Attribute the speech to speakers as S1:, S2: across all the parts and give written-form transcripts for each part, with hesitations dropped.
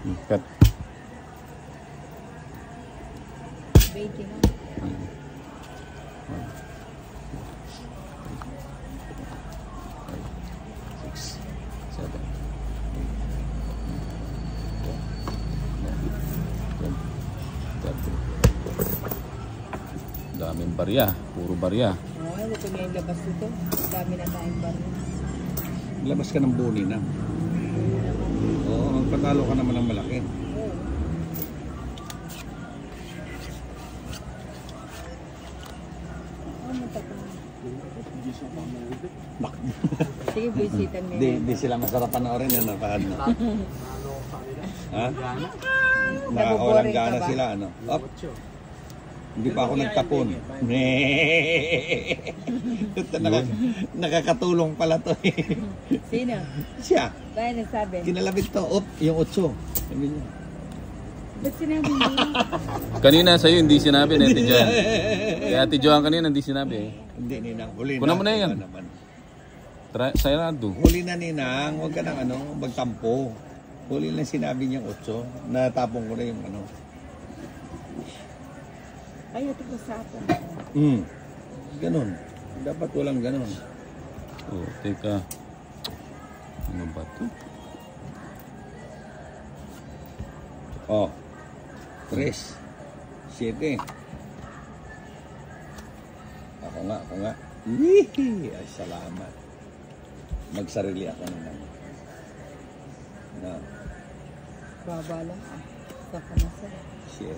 S1: Cut.
S2: 20 na.
S1: 6, 7, 8, 9, 10, 11, 12. Daming barya, puro barya.
S2: Ay, ito nga yung labas dito. Dami na tayong barya.
S1: Labas ka ng buni na. Oo, magpatalo ka naman ng malaki.
S2: Sige, visitan mo.
S1: Di sila masarap panoorin yan. Ha? Nakawalang gana sila, ano? Up. Hindi pa ako nagtapon. Nakakatulong pala to eh.
S2: Sino?
S1: Siya.
S2: Kaya nagsabi?
S1: Kinalabit to. Up, yung 8. Sabi niya.
S2: Ba't sinabi mo?
S3: Kanina sa'yo hindi sinabi na Ate Joan. Kaya Ate Joan kanina hindi sinabi eh.
S1: Hindi, Ninang. Huli na.
S3: Kunan mo na yan. Sarado.
S1: Huli na, Ninang. Huwag ka nang magtampo. Huli na sinabi niyang 8. Natapong ko na yung ano.
S2: Ay, ito po sa atin.
S1: Ganon. Dapat walang ganon.
S3: Oh, teka. Ano ba ito?
S1: Oh. 3, 7. Ako nga. Hihi! Ay, salamat. Magsarili ako naman. Na.
S2: Babala. Sa panasa.
S1: 7.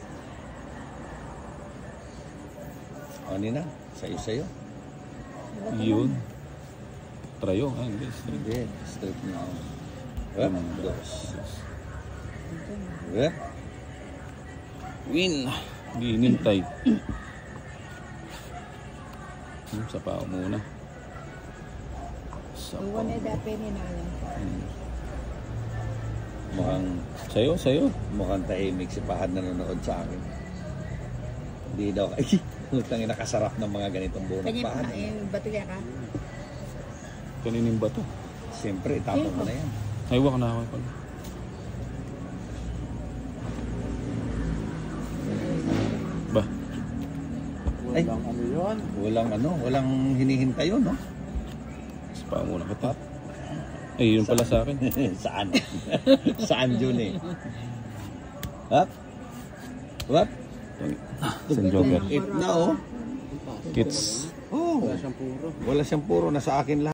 S1: O, Nina, sa'yo.
S3: Yun. Trayo. Hindi.
S1: Hindi, straight na ako. Dos.
S3: Win. Hindi inintay. Sa pao muna. Sa
S2: Iwan na dapat ninalang.
S1: Mukhang
S3: Sa'yo.
S1: mukhang tahimik si Pahad na nanonood sa akin. Hindi daw, ay, utang nakasarap ng mga ganitong bunot
S2: Kanya
S1: Pahad.
S2: pa, bato niya ka?
S3: Kanining ba ito?
S1: Siyempre, itapon mo na yan.
S3: Ay, wak na ako pala. Ba?
S1: Ay, walang hinihintay yun, no?
S3: Sa pao muna kita. Ay, yun pala sa akin.
S1: Saan? Saan yun eh? Up? What?
S3: San Joker.
S1: It na, oh.
S3: Kids.
S1: Oh, wala siyang puro. Nasa akin lahat.